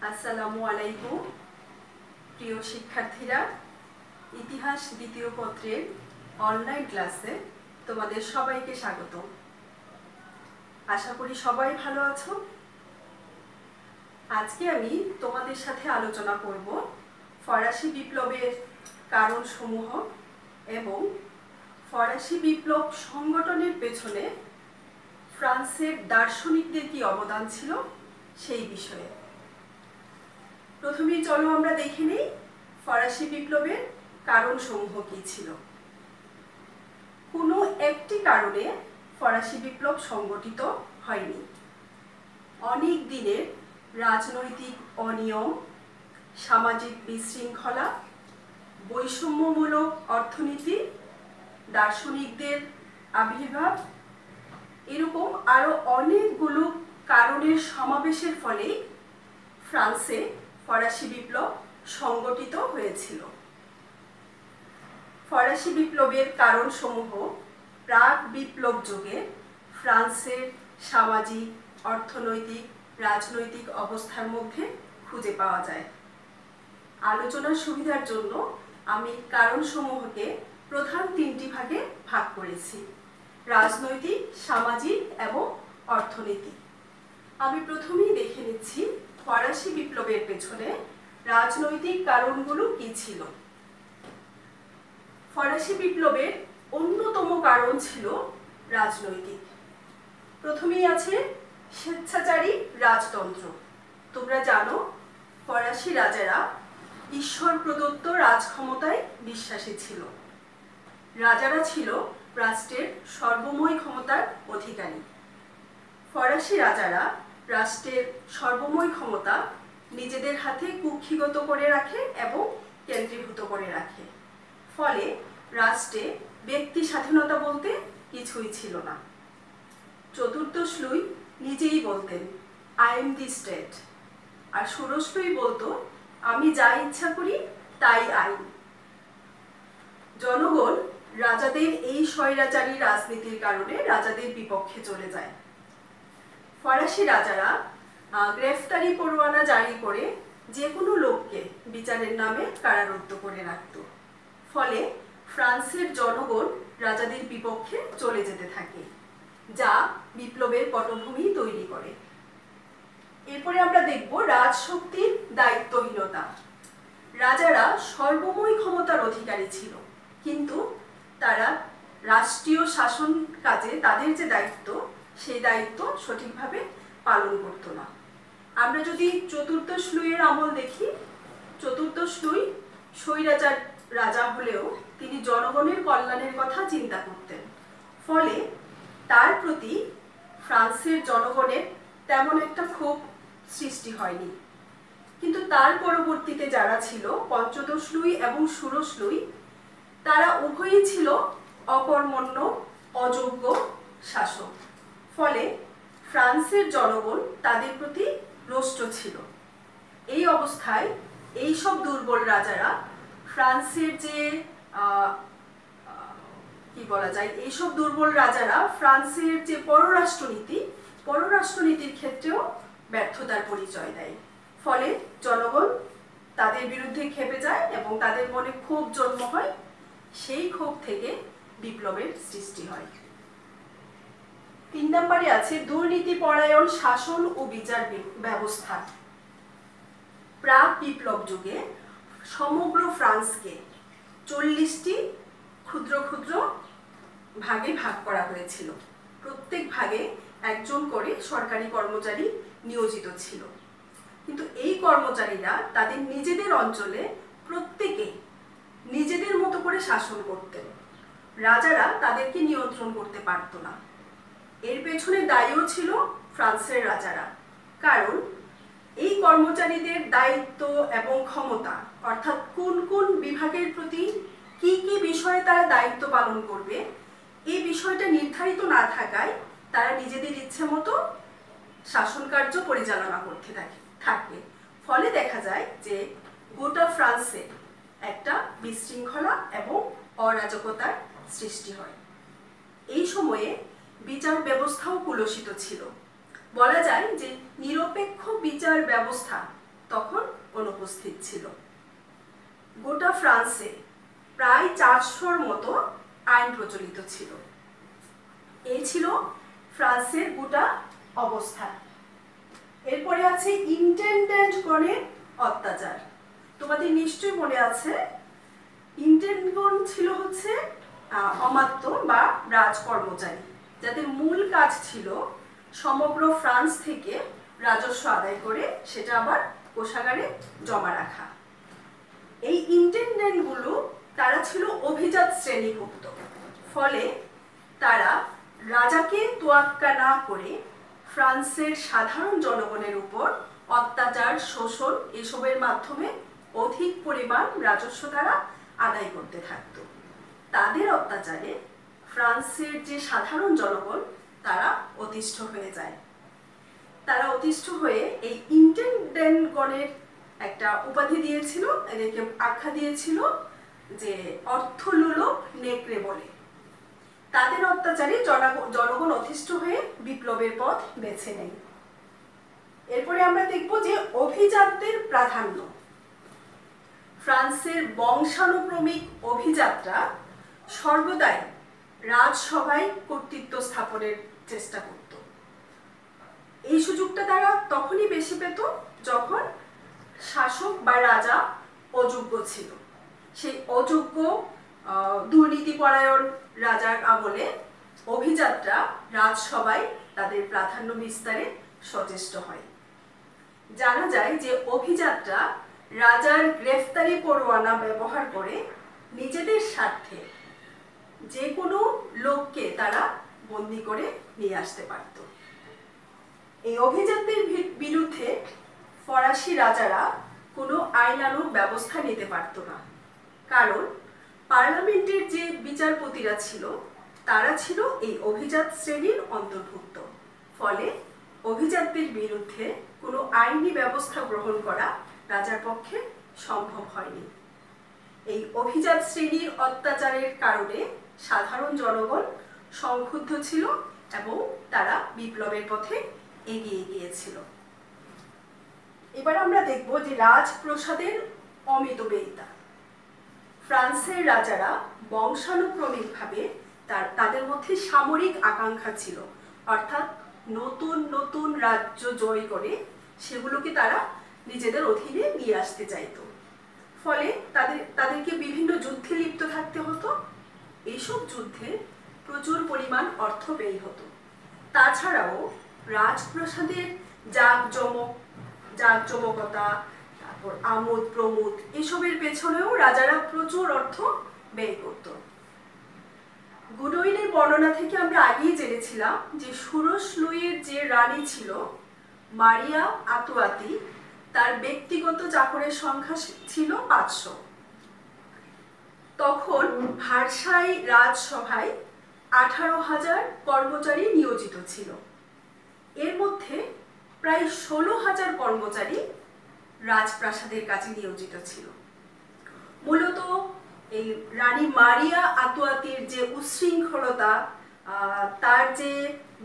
আসসালামু আলাইকুম প্রিয় শিক্ষার্থীরা, ইতিহাস দ্বিতীয় পত্রের অনলাইন ক্লাসে তোমাদের সবাইকে স্বাগত। আশা করি সবাই ভালো আছো। আজকে আমি তোমাদের সাথে আলোচনা করব ফরাসি বিপ্লবের কারণসমূহ এবং ফরাসি বিপ্লব সংগঠনের পেছনে ফ্রান্সের দার্শনিকদের কি অবদান ছিল সেই বিষয়ে। প্রথমেই চলো আমরা দেখে নিই ফরাসি বিপ্লবের কারণসমূহ কি ছিল। কোনো একটি কারণে ফরাসি বিপ্লব সংগঠিত হয়নি। অনেক দিনের রাজনৈতিক অনিয়ম, সামাজিক বিশৃঙ্খলা, বৈষম্যমূলক অর্থনীতি, দার্শনিকদের আবির্ভাব, এরকম আরো অনেকগুলো কারণের সমাবেশের ফলে ফ্রান্সে ফরাসি বিপ্লব সংগঠিত হয়েছিল। ফরাসি বিপ্লবের কারণসমূহ প্রাক বিপ্লব যুগে ফ্রান্সের সামাজিক, অর্থনৈতিক, রাজনৈতিক অবস্থার মধ্যে খুঁজে পাওয়া যায়। আলোচনার সুবিধার জন্য আমি কারণসমূহকে প্রধান তিনটি ভাগে ভাগ করেছি: রাজনৈতিক, সামাজিক এবং অর্থনৈতিক। আমি প্রথমেই দেখে নিচ্ছি ফরাসি বিপ্লবের পেছনে রাজনৈতিক কারণগুলো কি ছিল। ফরাসি বিপ্লবের অন্যতম কারণ ছিল রাজনৈতিক। প্রথমেই আছে স্বেচ্ছাচারী রাজতন্ত্র। তোমরা জানো ফরাসি রাজারা ঈশ্বর প্রদত্ত রাজক্ষমতায় বিশ্বাসী ছিল। রাজারা ছিল রাষ্ট্রের সর্বময় ক্ষমতার অধিকারী। ফরাসি রাজারা রাষ্ট্রের সর্বময় ক্ষমতা নিজেদের হাতে কুক্ষিগত করে রাখে এবং কেন্দ্রীভূত করে রাখে। ফলে রাষ্ট্রে ব্যক্তি স্বাধীনতা বলতে কিছুই ছিল না। চতুর্দশ লুই নিজেই বলতেন, আই এম দি স্টেট, আর ষোড়শ লুই বলতো, আমি যা ইচ্ছা করি তাই আইন। জনগণ রাজাদের এই স্বৈরাচারী রাজনীতির কারণে রাজাদের বিপক্ষে চলে যায়। ফরাসি রাজারা গ্রেফতারি পরোয়ানা জারি করে যে কোনো লোককে বিচারের নামে কারারুদ্ধ করে রাখত। ফলে ফ্রান্সের জনগণ রাজাদের বিপক্ষে চলে যেতে থাকে, যা বিপ্লবের পটভূমি তৈরি করে। এরপরে আমরা দেখব রাজশক্তির দায়িত্বহীনতা। রাজারা সর্বময় ক্ষমতার অধিকারী ছিল, কিন্তু তারা রাষ্ট্রীয় শাসন কাজে তাদের যে দায়িত্ব, সেই দায়িত্ব সঠিকভাবে পালন করত না। আমরা যদি চতুর্দশ লুইয়ের আমল দেখি, চতুর্দশ লুই স্বৈরাচার রাজা হলেও তিনি জনগণের কল্যাণের কথা চিন্তা করতেন। ফলে তার প্রতি ফ্রান্সের জনগণের তেমন একটা ক্ষোভ সৃষ্টি হয়নি। কিন্তু তার পরবর্তীতে যারা ছিল, পঞ্চদশ লুই এবং ষোড়শ লুই, তারা উভয়ই ছিল অকর্মণ্য, অযোগ্য শাসক। ফলে ফ্রান্সের জনগণ তাদের প্রতি রুষ্ট ছিল। এই অবস্থায় এইসব দুর্বল রাজারা ফ্রান্সের যে কি বলা যায়, এইসব দুর্বল রাজারা ফ্রান্সের যে পররাষ্ট্রনীতির ক্ষেত্রেও ব্যর্থতার পরিচয় দেয়। ফলে জনগণ তাদের বিরুদ্ধে ক্ষেপে যায় এবং তাদের মনে ক্ষোভ জন্ম হয়। সেই ক্ষোভ থেকে বিপ্লবের সৃষ্টি হয়। 3 নম্বরে আছে দুর্নীতিপরায়ণ শাসন ও বিচার ব্যবস্থা। প্রাক বিপ্লব যুগে সমগ্র ফ্রান্সকে 40টি ক্ষুদ্র ক্ষুদ্র ভাগে ভাগ করা হয়েছিল। প্রত্যেক ভাগে একজন করে সরকারি কর্মচারী নিয়োজিত ছিল। কিন্তু এই কর্মচারীরা তাদের নিজেদের অঞ্চলে প্রত্যেকে নিজেদের মতো করে শাসন করতেন। রাজারা তাদেরকে নিয়ন্ত্রণ করতে পারত না। এর পেছনে দায়ীও ছিল ফ্রান্সের রাজারা। কারণ এই কর্মচারীদের দায়িত্ব এবং ক্ষমতা, অর্থাৎ কোন কোন বিভাগের প্রতি কি কি বিষয়ে তারা দায়িত্ব পালন করবে, এই বিষয়টা নির্ধারিত না থাকায় তারা নিজেদের ইচ্ছে মতো শাসন কার্য পরিচালনা করতে থাকে। ফলে দেখা যায় যে গোটা ফ্রান্সে একটা বিশৃঙ্খলা এবং অরাজকতার সৃষ্টি হয়। এই সময়ে বিচার ব্যবস্থাও কুলসিত ছিল। বলা যায় যে নিরপেক্ষ বিচার ব্যবস্থা তখন অনুপস্থিত ছিল। গোটা ফ্রান্সে প্রায় 400-র মতো আইন প্রচলিত ছিল। এই ছিল ফ্রান্সের গোটা অবস্থা। এরপরে আছে ইন্টেন্ডেন্টগণের অত্যাচার। তোমাদের নিশ্চয়ই মনে আছে, ইন্টেন্ডেন্টগণ ছিল হচ্ছে অমাত্য বা রাজ কর্মচারী, যাদের মূল কাজ ছিল সমগ্র ফ্রান্স থেকে রাজস্ব আদায় করে সেটা আবার কোষাগারে জমা রাখা। এই ইন্টেন্ডেন্টগুলো তারা ছিল অভিজাত শ্রেণীভুক্ত, ফলে তারা রাজাকে তোয়াক্কা না করে ফ্রান্সের সাধারণ জনগণের উপর অত্যাচার, শোষণ এসবের মাধ্যমে অধিক পরিমাণ রাজস্ব তারা আদায় করতে থাকত। তাদের অত্যাচারে ফ্রান্সের যে সাধারণ জনগণ তারা অতিষ্ঠ হয়ে যায়। তারা অতিষ্ঠ হয়ে এই ইন্টেন্ডেন্টগণের একটা উপাধি দিয়েছিল, এদেরকে আখ্যা দিয়েছিল যে অর্থলোলুপ নেকড়ে বলে। তাদের অত্যাচারে জনগণ অতিষ্ঠ হয়ে বিপ্লবের পথ বেছে নেয়। এরপরে আমরা দেখব যে অভিজাতদের প্রাধান্য। ফ্রান্সের বংশানুক্রমিক অভিজাতরা সর্বদাই রাজসভায় কর্তৃত্ব স্থাপনের চেষ্টা করত। এই সুযোগটা তারা তখনই বেশি পেত যখন শাসক বা রাজা অযোগ্য ছিল। সেই অযোগ্য দুর্নীতিপরায়ণ রাজার আমলে অভিজাতরা রাজসভায় তাদের প্রাধান্য বিস্তারে সচেষ্ট হয়। জানা যায় যে অভিজাতরা রাজার গ্রেফতারি পরোয়ানা ব্যবহার করে নিজেদের স্বার্থে যে কোনো লোককে তারা বন্দী করে নিয়ে আসতে পারত। এই অভিজাতদের বিরুদ্ধে ফরাসি রাজারা কোনো আইনানুগ ব্যবস্থা নিতে পারত না, কারণ পার্লামেন্টের যে বিচারপতিরা ছিল তারা ছিল এই অভিজাত শ্রেণীর অন্তর্ভুক্ত। ফলে অভিজাতদের বিরুদ্ধে কোনো আইনি ব্যবস্থা গ্রহণ করা রাজার পক্ষে সম্ভব হয়নি। এই অভিজাত শ্রেণীর অত্যাচারের কারণে সাধারণ জনগণ সংক্ষুব্ধ ছিল এবং তারা বিপ্লবের পথে এগিয়ে গিয়েছিল। এবার আমরা দেখব যে রাজপ্রসাদের অমিতব্যয়িতা। ফ্রান্সের রাজারা বংশানুক্রমিকভাবে তাদের মধ্যে সামরিক আকাঙ্ক্ষা ছিল, অর্থাৎ নতুন নতুন রাজ্য জয় করে সেগুলোকে তারা নিজেদের অধীনে নিয়ে আসতে চাইত। ফলে তাদেরকে বিভিন্ন যুদ্ধে লিপ্ত থাকতে হতো। এইসব যুদ্ধে প্রচুর পরিমাণ অর্থ ব্যয় হতো। তাছাড়াও রাজপ্রাসাদের জাঁকজমকতা, তারপর আমোদ প্রমোদ এসবের পেছনেও রাজারা প্রচুর অর্থ ব্যয় করত। গুডউইনের বর্ণনা থেকে আমরা আগেই জেনেছিলাম যে ষোড়শ লুইয়ের যে রানী ছিল মারিয়া আতুয়াতি, তার ব্যক্তিগত চাকরের সংখ্যা ছিল 500। তখন ভার্সাই রাজসভায় 18,000 কর্মচারী নিয়োজিত ছিল। এর মধ্যে প্রায় 16,000 কর্মচারী রাজপ্রাসাদের কাজে নিয়োজিত ছিল। মূলত এই রানী মারিয়া আতুয়াতির যে উচ্ছৃঙ্খলতা, তার যে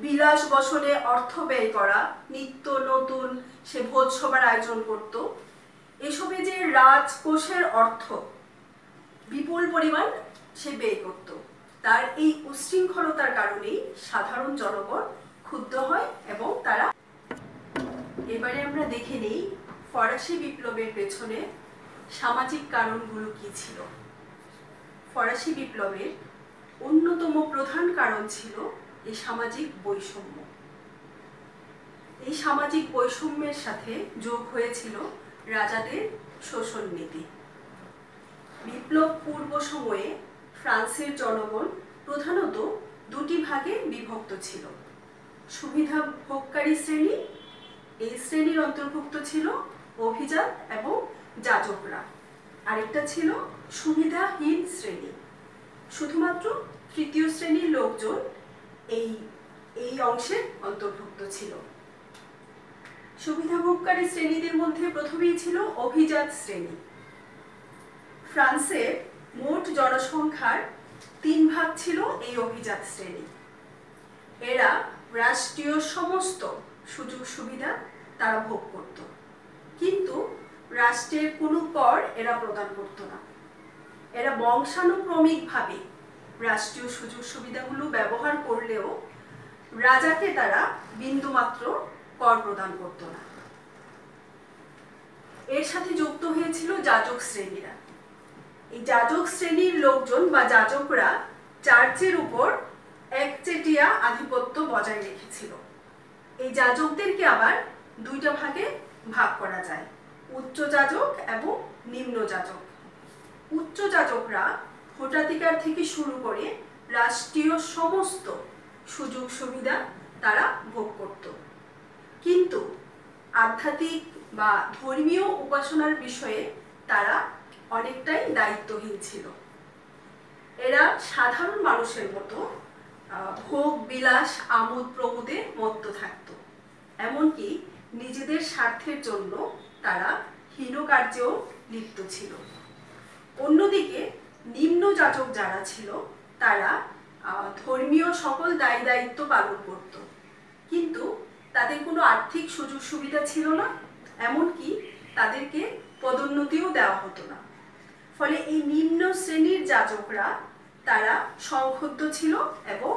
বিলাস বসনে অর্থ ব্যয় করা, নিত্য নতুন সে ভোজসভার আয়োজন করত, এসবে যে রাজকোষের অর্থ বিপুল পরিমাণ সে ব্যয় করত, তার এই উচ্ছৃঙ্খলতার কারণেই সাধারণ জনগণ ক্ষুব্ধ হয় এবং তারা। এবারে আমরা দেখে নিই ফরাসি বিপ্লবের পেছনে সামাজিক কারণগুলো কি ছিল। ফরাসি বিপ্লবের অন্যতম প্রধান কারণ ছিল এই সামাজিক বৈষম্য। এই সামাজিক বৈষম্যের সাথে যোগ হয়েছিল রাজাদের শোষণ নীতি। বিপ্লব পূর্ব সময়ে ফ্রান্সের জনগণ প্রধানত দুটি ভাগে বিভক্ত ছিল। সুবিধা ভোগকারী শ্রেণী, এই শ্রেণীর অন্তর্ভুক্ত ছিল অভিজাত এবং যাজকরা। আরেকটা ছিল সুবিধাহীন শ্রেণী, শুধুমাত্র তৃতীয় শ্রেণীর লোকজন এই অংশে অন্তর্ভুক্ত ছিল। সুবিধাভোগকারী শ্রেণীদের মধ্যে প্রথমেই ছিল অভিজাত শ্রেণী। ফ্রান্সের মোট জনসংখ্যার 3 ভাগ ছিল এই অভিজাত শ্রেণী। এরা রাষ্ট্রীয় সমস্ত সুযোগ সুবিধা তারা ভোগ করত। কিন্তু রাষ্ট্রের কোনো কর এরা প্রদান করত না। এরা বংশানুক্রমিকভাবে রাষ্ট্রীয় সুযোগ সুবিধাগুলো ব্যবহার করলেও রাজাকে তারা বিন্দুমাত্র কর প্রদান করত না। এর সাথে যুক্ত হয়েছিল যাজক শ্রেণীরা। এই যাজক শ্রেণীর লোকজন বা যাজকরা চার্চের উপর একচেটিয়া আধিপত্য বজায় রেখেছিল। এই যাজকদেরকে আবার দুইটা ভাগে ভাগ করা যায়, উচ্চ যাজক এবং নিম্ন যাজক। উচ্চ যাজকরা ভোটাধিকার থেকে শুরু করে রাষ্ট্রীয় সমস্ত সুযোগ সুবিধা তারা ভোগ করত, কিন্তু আধ্যাত্মিক বা ধর্মীয় উপাসনার বিষয়ে তারা অনেকটাই দায়িত্বহীন ছিল। এরা সাধারণ মানুষের মতো ভোগ বিলাস আমোদ প্রমোদে মত্ত থাকত, এমনকি নিজেদের স্বার্থের জন্য তারা হীন কার্যেও লিপ্ত ছিল। অন্যদিকে নিম্ন যাজক যারা ছিল তারা ধর্মীয় সকল দায় দায়িত্ব পালন করত, কিন্তু তাদের কোনো আর্থিক সুযোগ সুবিধা ছিল না, এমনকি তাদেরকে পদোন্নতিও দেওয়া হতো না। ফলে এই নিম্ন শ্রেণীর যাজকরা তারা সংক্ষুব্ধ ছিল এবং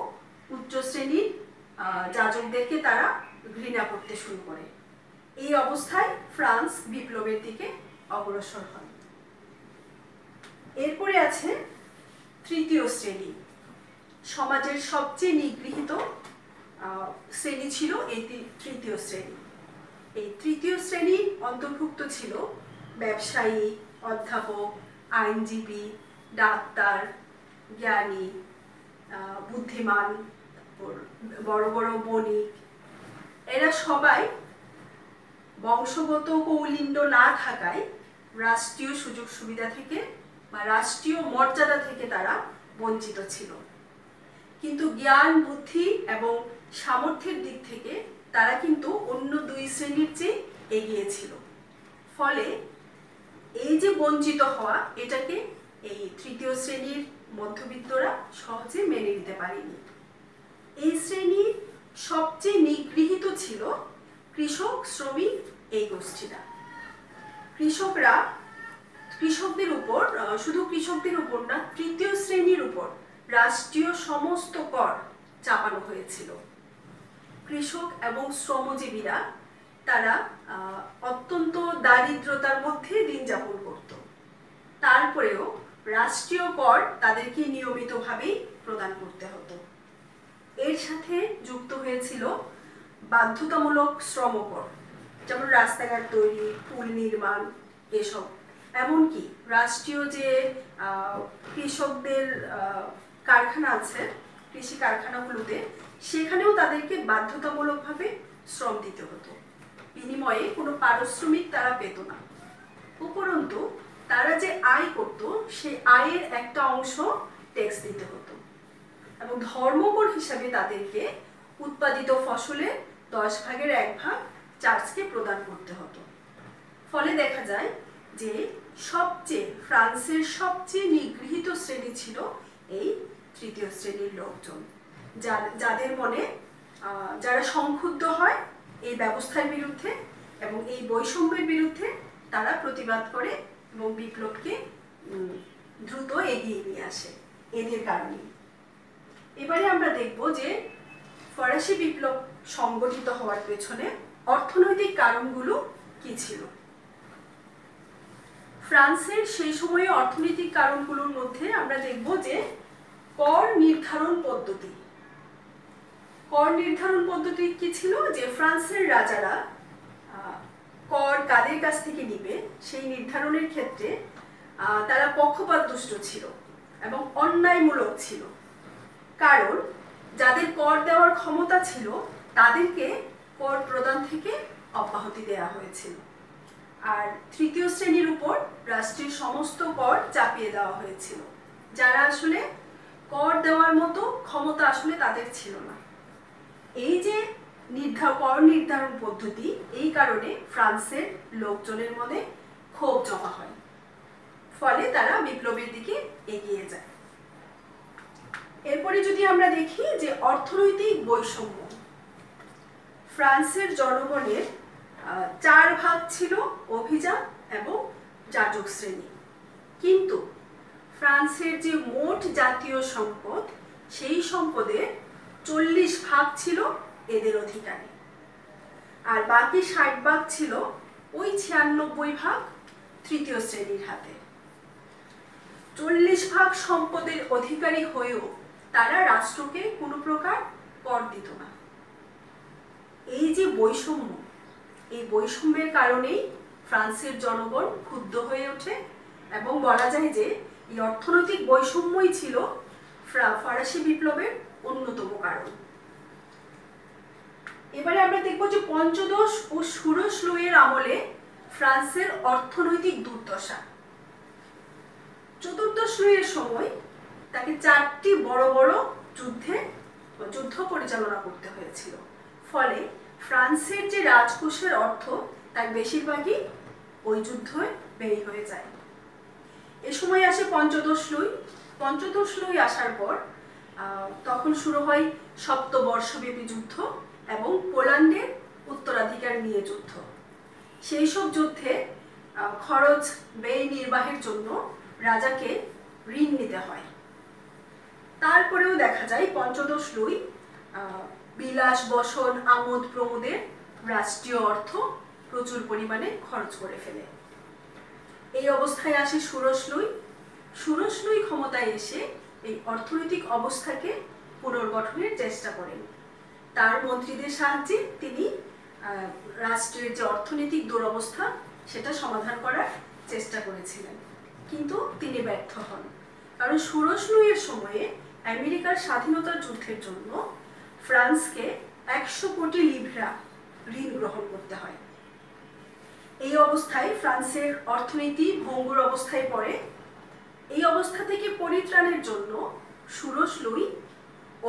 উচ্চ শ্রেণীর যাজকদেরকে তারা ঘৃণা করতে শুরু করে। এই অবস্থায় ফ্রান্স বিপ্লবের দিকে অগ্রসর হয়। এরপরে আছে তৃতীয় শ্রেণী। সমাজের সবচেয়ে নিগৃহীত শ্রেণী ছিল এই তৃতীয় শ্রেণী। এই তৃতীয় শ্রেণীর অন্তর্ভুক্ত ছিল ব্যবসায়ী, অধ্যাপক, আইনজীবী, ডাক্তার, জ্ঞানী, বুদ্ধিমান, বড় বড় বণিক। এরা সবাই বংশগত কৌলিন্য না থাকায় রাষ্ট্রীয় সুযোগ সুবিধা থেকে বা রাষ্ট্রীয় মর্যাদা থেকে তারা বঞ্চিত ছিল, কিন্তু জ্ঞান, বুদ্ধি এবং সামর্থ্যের দিক থেকে তারা কিন্তু অন্য দুই শ্রেণীর চেয়ে এগিয়ে ছিল। ফলে এই যে বঞ্চিত হওয়া, এটাকে এই তৃতীয় শ্রেণীর মধ্যবিত্তরা সহজে মেনে নিতে পারেনি। এই শ্রেণীর সবচেয়ে নিগৃহীত ছিল কৃষক, শ্রমিক এই গোষ্ঠীরা। কৃষকদের উপর, শুধু কৃষকদের উপর না, তৃতীয় শ্রেণীর উপর রাষ্ট্রীয় সমস্ত কর চাপানো হয়েছিল। কৃষক এবং শ্রমজীবীরা তারা অত্যন্ত দারিদ্রতার মধ্যে দিন যাপন করত, তারপরেও রাষ্ট্রীয় কর তাদেরকে নিয়মিতভাবেই প্রদান করতে হতো। এর সাথে যুক্ত হয়েছিল বাধ্যতামূলক শ্রমকর, যেমন রাস্তাঘাট তৈরি, পুল নির্মাণ, এসব। এমনকি রাষ্ট্রীয় যে কৃষকদের কারখানা আছে, কৃষি কারখানাগুলোতে, সেখানেও তাদেরকে বাধ্যতামূলকভাবে শ্রম দিতে হতো, বিনিময়ে কোনো পারিশ্রমিক তারা পেত না। উপরন্তু তারা যে আয় করত, সেই আয়ের একটা অংশ ট্যাক্স দিতে হতো এবং ধর্মকর হিসাবে তাদেরকে উৎপাদিত ফসলের 10 ভাগের 1 ভাগ চার্চকে প্রদান করতে হতো। ফলে দেখা যায় যে ফ্রান্সের সবচেয়ে নিগৃহীত শ্রেণী ছিল এই তৃতীয় শ্রেণীর লোকজন, যাদের মনে যারা সংক্ষুব্ধ হয় এই ব্যবস্থার বিরুদ্ধে এবং এই বৈষম্যের বিরুদ্ধে, তারা প্রতিবাদ করে এবং বিপ্লবকে দ্রুত এগিয়ে নিয়ে আসে এদের কারণে। এবারে আমরা দেখব যে ফরাসি বিপ্লব সংগঠিত হওয়ার পেছনে অর্থনৈতিক কারণগুলো কি ছিল। ফ্রান্সের সেই সময়ে অর্থনৈতিক কারণগুলোর মধ্যে আমরা দেখব যে কর নির্ধারণ পদ্ধতি। কর নির্ধারণ পদ্ধতি কি ছিল? যে ফ্রান্সের রাজারা কর কাদের কাছ থেকে নিবে সেই নির্ধারণের ক্ষেত্রে তারা পক্ষপাতদুষ্ট ছিল এবং অন্যায়মূলক ছিল। কারণ যাদের কর দেওয়ার ক্ষমতা ছিল তাদেরকে কর প্রদান থেকে অব্যাহতি দেওয়া হয়েছিল, আর তৃতীয় শ্রেণীর উপর রাষ্ট্রের সমস্ত কর চাপিয়ে দেওয়া হয়েছিল, যারা আসলে কর দেওয়ার মতো ক্ষমতা আসলে তাদের ছিল না। এই যে কর নির্ধারণ পদ্ধতি, এই কারণে ফ্রান্সের লোকজনের মনে ক্ষোভ জমা হয়, ফলে তারা বিপ্লবের দিকে এগিয়ে যায়। এরপরে যদি আমরা দেখি যে অর্থনৈতিক বৈষম্য, ফ্রান্সের জনগণের চার ভাগ ছিল অভিজাত এবং যাজক শ্রেণী। কিন্তু ফ্রান্সের যে মোট জাতীয় সম্পদ, সেই সম্পদের 40 ভাগ ছিল এদের অধিকারে, আর বাকি 60 ভাগ ছিল ওই 96 ভাগ তৃতীয় শ্রেণীর হাতে। 40 ভাগ সম্পদের অধিকারী হয়েও তারা রাষ্ট্রকে কোনো প্রকার কর দিত না। এই যে বৈষম্য, এই বৈষম্যের কারণেই ফ্রান্সের জনগণ ক্ষুব্ধ হয়ে ওঠে এবং বলা যায় যে এই অর্থনৈতিক বৈষম্যই ছিল ফরাসি বিপ্লবের অন্যতম কারণ। এবারে আমরা দেখব যে পঞ্চদশ ও ষোড়শ লুইয়ের আমলে ফ্রান্সের অর্থনৈতিক দুর্দশা। চতুর্দশ লুইয়ের সময় তাকে 4টি বড় বড় যুদ্ধ পরিচালনা করতে হয়েছিল। ফলে ফ্রান্সের যে রাজকোষের অর্থ তার বেশিরভাগই ওই যুদ্ধে ব্যয় হয়ে যায়। এ সময় আসে পঞ্চদশ লুই। পঞ্চদশ লুই আসার পর তখন শুরু হয় সপ্তবর্ষব্যাপী যুদ্ধ এবং পোল্যান্ডের উত্তরাধিকার নিয়ে যুদ্ধ। সেই সব যুদ্ধে খরচ ব্যয় নির্বাহের জন্য রাজাকে ঋণ নিতে হয়। তারপরেও দেখা যায় পঞ্চদশ লুই বিলাস বসন আমোদ প্রমোদের রাষ্ট্রীয় অর্থ প্রচুর পরিমাণে খরচ করে ফেলে। এই অবস্থায় আসে ষোড়শ লুই। ষোড়শ লুই ক্ষমতায় এসে এই অর্থনৈতিক অবস্থাকে পুনর্গঠনের চেষ্টা করেন। তার মন্ত্রীদের সাহায্যে তিনি রাষ্ট্রের যে অর্থনৈতিক দুরবস্থা সেটা সমাধান করার চেষ্টা করেছিলেন, কিন্তু তিনি ব্যর্থ হন। কারণ ষোড়শ লুইয়ের সময়ে আমেরিকার স্বাধীনতার যুদ্ধের জন্য ফ্রান্সকে 100 কোটি লিভরা ঋণ গ্রহণ করতে হয়। এই অবস্থায় ফ্রান্সের অর্থনীতি ভঙ্গুর অবস্থায় পড়ে। এই অবস্থা থেকে পরিত্রাণের জন্য ষোড়শ লুই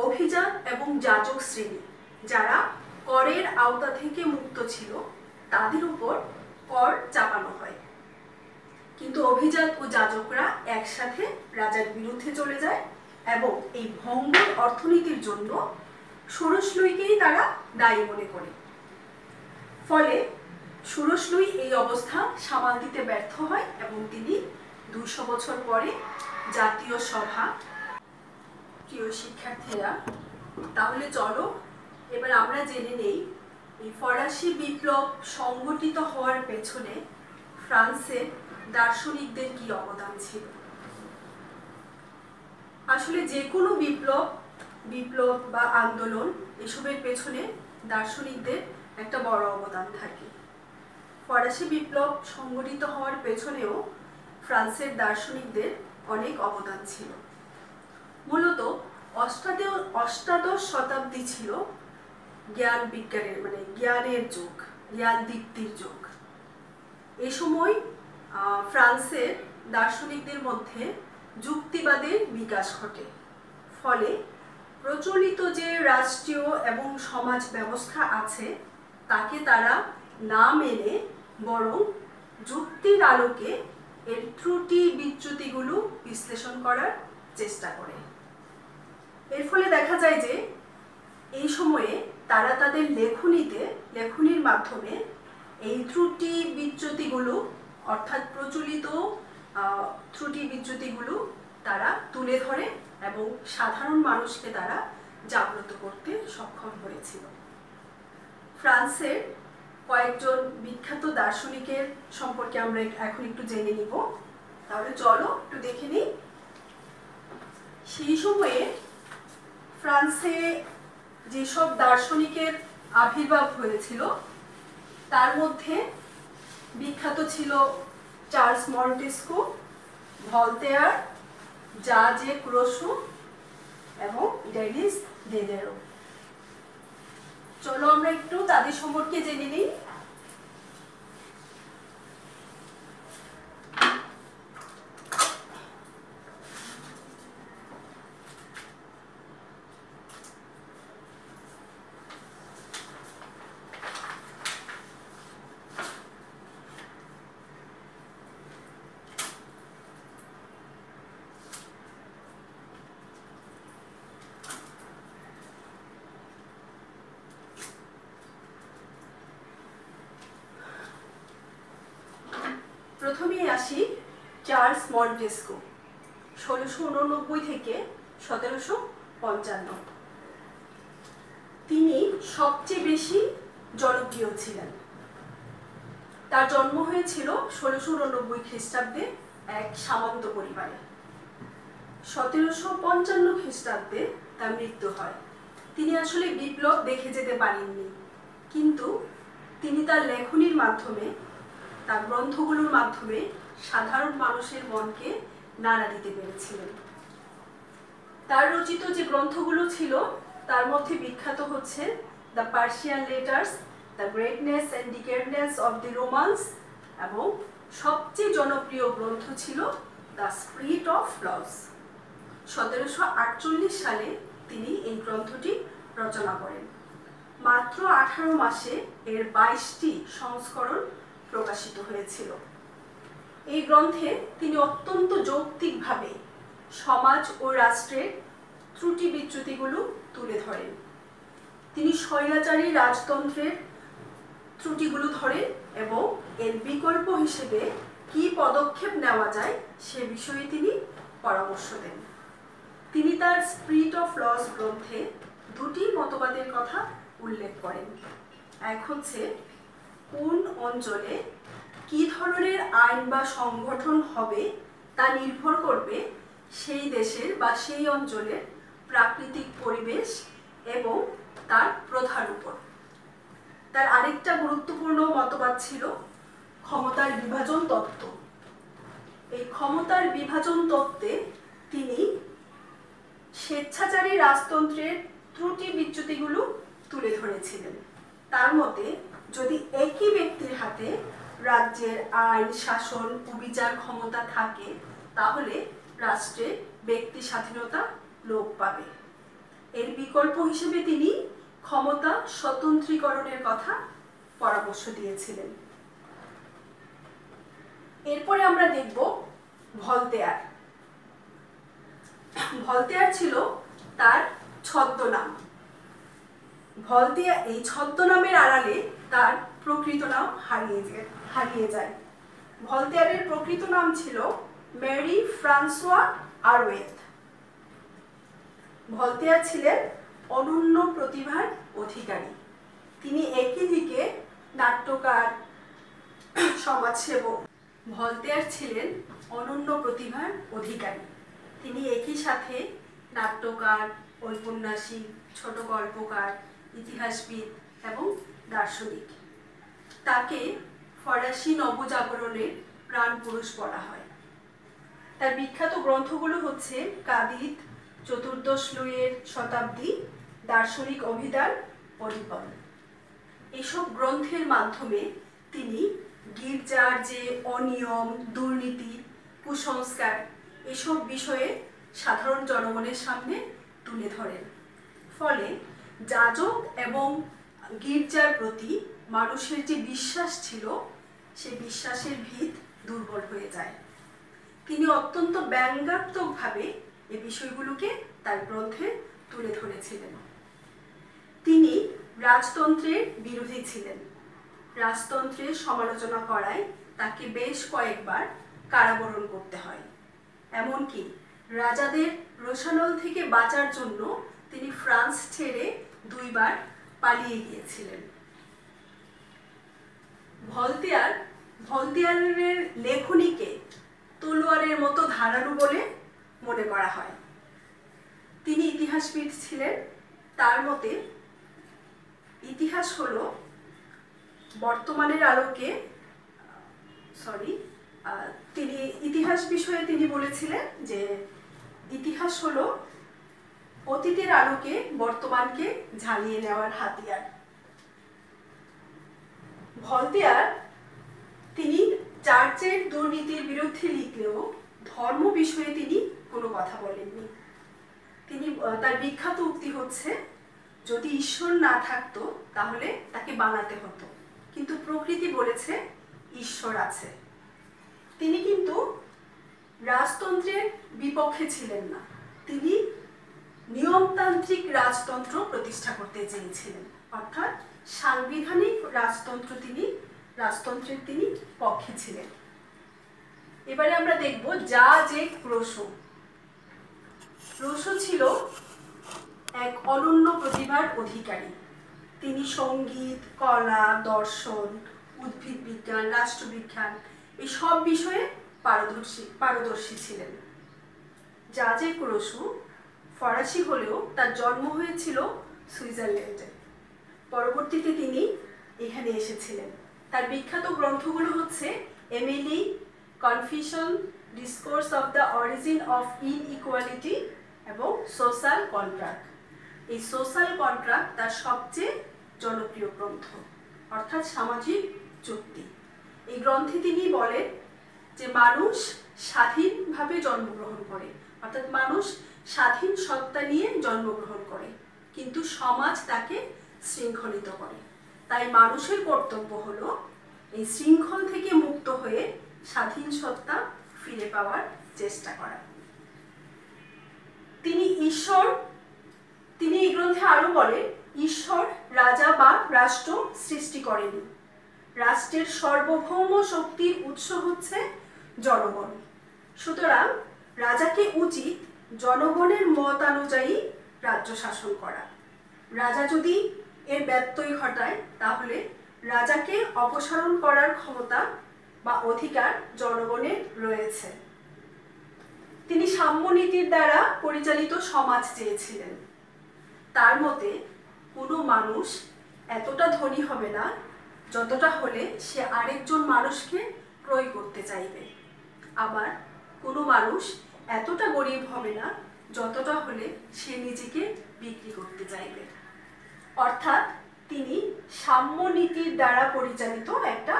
অভিজাত এবং যাজক শ্রেণী, যারা করের আওতা থেকে মুক্ত ছিল, তাদের উপর কর চাপানো হয়। কিন্তু অভিজাত ও যাজকরা একসাথে রাজার বিরুদ্ধে চলে যায় এবং এই ভঙ্গুর অর্থনীতির জন্য ষোড়শ লুইকেই তারা দায়ী মনে করে। ফলে ষোড়শ লুই এই অবস্থা সামাল দিতে ব্যর্থ হয় এবং তিনি 200 বছর পরে জাতীয় সভা। প্রিয় শিক্ষার্থীরা, তাহলে চলো এবার আমরা জেনে নেই এই ফরাসি বিপ্লব সংগঠিত হওয়ার পেছনে ফ্রান্সের দার্শনিকদের কি অবদান ছিল। আসলে যে কোনো বিপ্লব বা আন্দোলন, এসবের পেছনে দার্শনিকদের একটা বড় অবদান থাকে। ফরাসি বিপ্লব সংগঠিত হওয়ার পেছনেও ফ্রান্সের দার্শনিকদের অনেক অবদান ছিল। মূলত অষ্টাদশ শতাব্দী ছিল জ্ঞান বিজ্ঞানের জ্ঞানের যুগ, জ্ঞান দীপ্তির যুগ। এই সময় ফ্রান্সের দার্শনিকদের মধ্যে যুক্তিবাদের বিকাশ ঘটে। ফলে প্রচলিত যে রাষ্ট্রীয় এবং সমাজ ব্যবস্থা আছে তাকে তারা না মেনে বরং যুক্তির আলোকে এর ত্রুটি বিচ্যুতিগুলো বিশ্লেষণ করার চেষ্টা করে। এর ফলে দেখা যায় যে এই সময়ে তারা তাদের লেখনীর মাধ্যমে এই ত্রুটি বিচ্যুতিগুলো, অর্থাৎ প্রচলিত ত্রুটি বিচ্যুতিগুলো তারা তুলে ধরে এবং সাধারণ মানুষকে তারা জাগ্রত করতে সক্ষম হয়েছিল। ফ্রান্সের কয়েকজন বিখ্যাত দার্শনিকের সম্পর্কে আমরা এখন একটু জেনে নিব। তাহলে চলো একটু দেখে নিই। সেই সময়ে ফ্রান্সে যেসব দার্শনিকের আবির্ভাব হয়েছিল তার মধ্যে বিখ্যাত ছিল চার্লস মন্টেস্কু, ভলতেয়ার, জাঁ-জ্যাক রোসো এবং ডেনিস দিদেরো। চলো আমরা একটু তাদের সম্পর্কে জেনে নিই। প্রথমেই আসি চার্লস মন্টেস্কু, 1689 থেকে 1755। তিনি সবচেয়ে বেশি জনপ্রিয় ছিলেন। তার জন্ম হয়েছিল 1689 খ্রিস্টাব্দে এক সামন্ত পরিবারে। 1755 খ্রিস্টাব্দে তার মৃত্যু হয়। তিনি আসলে বিপ্লব দেখে যেতে পারেননি, কিন্তু তিনি তার লেখনীর মাধ্যমে, তার গ্রন্থগুলোর মাধ্যমে সাধারণ মানুষের মনকে নাড়া দিতে পেরেছিলেন। তার রচিত যে গ্রন্থগুলো ছিল তার মধ্যে বিখ্যাত হচ্ছে the Persian letters, the greatness and decadence of the romans, এবং সবচেয়ে জনপ্রিয় গ্রন্থ ছিল দ্য স্পিরিট অফ লস। 1748 সালে তিনি এই গ্রন্থটি রচনা করেন। মাত্র 18 মাসে এর 22টি সংস্করণ প্রকাশিত হয়েছিল। এই গ্রন্থে তিনি অত্যন্ত যৌক্তিকভাবে সমাজ ও রাষ্ট্রের ত্রুটি বিচ্যুতিগুলো তুলে ধরেন। তিনি স্বৈরাচারী রাজতন্ত্রের ত্রুটিগুলো ধরেন এবং এর বিকল্প হিসেবে কি পদক্ষেপ নেওয়া যায় সে বিষয়ে তিনি পরামর্শ দেন। তিনি তার স্পিরিট অফ লস গ্রন্থে দুটি মতবাদের কথা উল্লেখ করেন। এক হচ্ছে কোন অঞ্চলে কি ধরনের আইন বা সংগঠন হবে তা নির্ভর করবে সেই দেশের বা সেই অঞ্চলের প্রাকৃতিক পরিবেশ এবং তার প্রথার উপর। তার আরেকটা গুরুত্বপূর্ণ মতবাদ ছিল ক্ষমতার বিভাজন তত্ত্ব। এই ক্ষমতার বিভাজন তত্ত্বে তিনি স্বেচ্ছাচারী রাজতন্ত্রের ত্রুটি বিচ্যুতিগুলো তুলে ধরেছিলেন। তার মতে যদি একই ব্যক্তির হাতে রাজ্যের আইন, শাসন ও বিচার ক্ষমতা থাকে তাহলে রাষ্ট্রে ব্যক্তি স্বাধীনতা লোপ পাবে। এর বিকল্প হিসেবে তিনি ক্ষমতা স্বতন্ত্রীকরণের কথা পরামর্শ দিয়েছিলেন। এরপরে আমরা দেখব ভলতেয়ার। ভলতেয়ার ছিল তার ছদ্মনাম। ভলতেয়ার এই ছদ্মনামের আড়ালে তার প্রকৃত নাম হারিয়ে যায়। ভলতেয়ারের প্রকৃত নাম ছিল মেরি ফ্রান্সোয়া আরওয়েত। ভলতেয়ার ছিলেন অনন্য প্রতিভার অধিকারী। তিনি একই দিকে নাট্যকার, সমাজসেবক। ভলতেয়ার ছিলেন অনন্য প্রতিভার অধিকারী। তিনি একই সাথে নাট্যকার, ঔপন্যাসিক, ছোট গল্পকার, ইতিহাসবিদ এবং দার্শনিক। তাকে ফরাসি নবজাগরণের প্রাণ পুরুষ বলা হয়। তার বিখ্যাত গ্রন্থগুলো হচ্ছে কাদিত, চতুর্দশ লুইয়ের শতাব্দী, দার্শনিক অভিধান, পরিপন। এসব গ্রন্থের মাধ্যমে তিনি গির্জার যে অনিয়ম, দুর্নীতি, কুসংস্কার এসব বিষয়ে সাধারণ জনগণের সামনে তুলে ধরেন। ফলে যাজক এবং গির্জার প্রতি মানুষের যে বিশ্বাস ছিল সে বিশ্বাসের ভিত দুর্বল হয়ে যায়। তিনি অত্যন্ত ব্যঙ্গাত্মকভাবে এই বিষয়গুলোকে তার গ্রন্থে তুলে ধরেছিলেন। তিনি রাজতন্ত্রের বিরোধী ছিলেন। রাজতন্ত্রের সমালোচনা করায় তাকে বেশ কয়েকবার কারাবরণ করতে হয়। এমনকি রাজাদের রোষানল থেকে বাঁচার জন্য তিনি ফ্রান্স ছেড়ে 2 বার পালিয়ে গিয়েছিলেন। ভলতেয়ারের লেখনীকে তলোয়ারের মতো ধারালো বলে মনে করা হয়। তিনি ইতিহাসবিদ ছিলেন। তার মতে ইতিহাস হলো বর্তমানের আলোকে তিনি ইতিহাস বিষয়ে তিনি বলেছিলেন যে ইতিহাস হলো অতীতের আলোকে বর্তমানকে ঝালিয়ে নেওয়ার হাতিয়ার। ভলতেয়ার তিনি চার্চের দুর্নীতির বিরুদ্ধে লিখলেও ধর্ম বিষয়ে তিনি কোনো কথা বলেননি। তিনি তার বিখ্যাত উক্তি হচ্ছে, যদি ঈশ্বর না থাকতো তাহলে তাকে বানাতে হতো, কিন্তু প্রকৃতি বলেছে ঈশ্বর আছে। তিনি কিন্তু রাজতন্ত্রের বিপক্ষে ছিলেন না। তিনি নিয়মতান্ত্রিক রাজতন্ত্র প্রতিষ্ঠা করতে চেয়েছিলেন, অর্থাৎ সাংবিধানিক রাজতন্ত্রের তিনি পক্ষে ছিলেন। এবারে আমরা দেখব জাজেক রোসো। রোসো ছিল এক অনন্য প্রতিভার অধিকারী। তিনি সঙ্গীত, কলা, দর্শন, উদ্ভিদ বিজ্ঞান, রাষ্ট্রবিজ্ঞান এই সব বিষয়ে পারদর্শী ছিলেন। জাজেক রোসো ফরাসি হলেও তার জন্ম হয়েছিল সুইজারল্যান্ডে। পরবর্তীতে তিনি এখানে এসেছিলেন। তার বিখ্যাত গ্রন্থগুলো হচ্ছে Emily, confusion, discourse of the origin of inequality এবং সোশ্যাল কন্ট্রাক্ট। এই সোশ্যাল কন্ট্রাক্ট তার সবচেয়ে জনপ্রিয় গ্রন্থ, অর্থাৎ সামাজিক চুক্তি। এই গ্রন্থে তিনি বলেন যে মানুষ স্বাধীনভাবে জন্মগ্রহণ করে, অর্থাৎ মানুষ স্বাধীন সত্তা নিয়ে জন্মগ্রহণ করে, কিন্তু সমাজ তাকে শৃঙ্খলিত করে। তাই মানুষের কর্তব্য হলো এই শৃঙ্খল থেকে মুক্ত হয়ে স্বাধীন সত্তা ফিরে পাওয়ার চেষ্টা করা। তিনি এই গ্রন্থে আরো বলেন, ঈশ্বর রাজা বা রাষ্ট্র সৃষ্টি করেনি। রাষ্ট্রের সার্বভৌম শক্তির উৎস হচ্ছে জনগণ। সুতরাং রাজাকে উচিত জনগণের মতানুযায়ী রাজ্য শাসন করা। রাজা যদি এর ব্যত্যয় ঘটায় তাহলে রাজাকে অপসারণ করার ক্ষমতা বা অধিকার জনগণের রয়েছে। তিনি সাম্যনীতির দ্বারা পরিচালিত সমাজ চেয়েছিলেন। তার মতে কোনো মানুষ এতটা ধনী হবে না যতটা হলে সে আরেকজন মানুষকে ক্রয় করতে চাইবে, আবার কোনো মানুষ এতটা গরিব হবে না যতটা হলে সে নিজেকে বিক্রি করতে চাইবে। অর্থাৎ তিনি সাম্যনীতির দ্বারা পরিচালিত একটা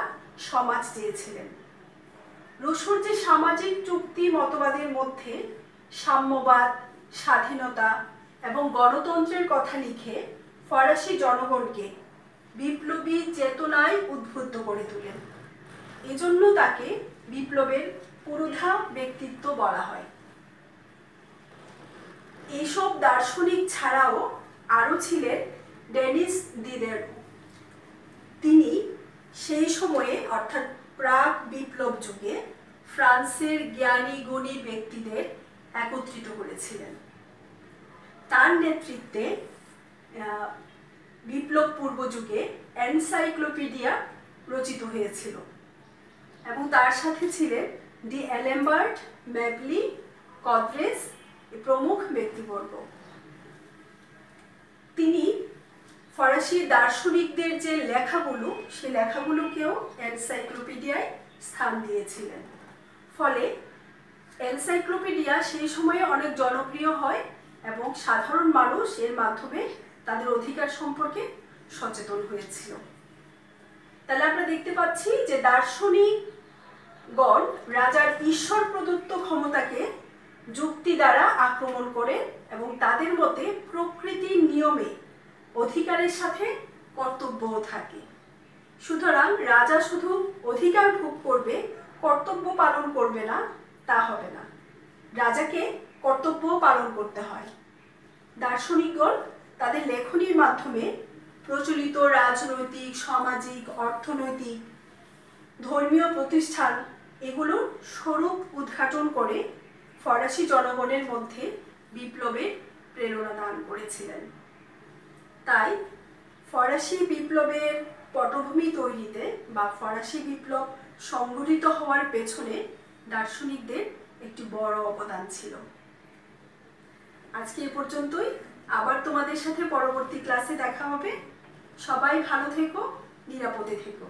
সমাজ চেয়েছিলেন। রোসোর যে সামাজিক চুক্তি মতবাদের মধ্যে সাম্যবাদ, স্বাধীনতা এবং গণতন্ত্রের কথা লিখে ফরাসি জনগণকে বিপ্লবী চেতনায় উদ্বুদ্ধ করে তোলেন। এজন্য তাকে বিপ্লবের পুরোধা ব্যক্তিত্ব বলা হয়। এইসব দার্শনিক ছাড়াও আরও ছিলেন ডেনিস দিদেরো। তিনি সেই সময়ে অর্থাৎ প্রাক বিপ্লব যুগে ফ্রান্সের জ্ঞানী গুণী ব্যক্তিদের একত্রিত করেছিলেন। তার নেতৃত্বে বিপ্লব পূর্ব যুগে এনসাইক্লোপিডিয়া রচিত হয়েছিল এবং তার সাথে ছিলেন ডি অ্যালেম্বার্ট, ম্যাগলি, কদ্রেস প্রমুখ ব্যক্তিবর্গ। তিনি ফরাসি দার্শনিকদের যে লেখাগুলো সে লেখাগুলোকেও এনসাইক্লোপিডিয়ায় স্থান দিয়েছিলেন। ফলে এনসাইক্লোপিডিয়া সেই সময়ে অনেক জনপ্রিয় হয় এবং সাধারণ মানুষ এর মাধ্যমে তাদের অধিকার সম্পর্কে সচেতন হয়েছিল। তাহলে আমরা দেখতে পাচ্ছি যে দার্শনিকগণ রাজার ঈশ্বর প্রদত্ত ক্ষমতাকে যুক্তি দ্বারা আক্রমণ করে এবং তাদের মতে প্রকৃতির নিয়মে অধিকারের সাথে কর্তব্যও থাকে। সুতরাং রাজা শুধু অধিকার ভোগ করবে, কর্তব্য পালন করবে না, তা হবে না। রাজাকে কর্তব্য পালন করতে হয়। দার্শনিকগণ তাদের লেখনীর মাধ্যমে প্রচলিত রাজনৈতিক, সামাজিক, অর্থনৈতিক, ধর্মীয় প্রতিষ্ঠান এগুলোর স্বরূপ উদ্ঘাটন করে ফরাসি জনগণের মধ্যে বিপ্লবের প্রেরণা দান করেছিলেন। তাই ফরাসি বিপ্লবের পটভূমি তৈরিতে বা ফরাসি বিপ্লব সংগঠিত হওয়ার পেছনে দার্শনিকদের একটি বড় অবদান ছিল। আজকে এ পর্যন্তই। আবার তোমাদের সাথে পরবর্তী ক্লাসে দেখা হবে। সবাই ভালো থেকো, নিরাপদে থেকো।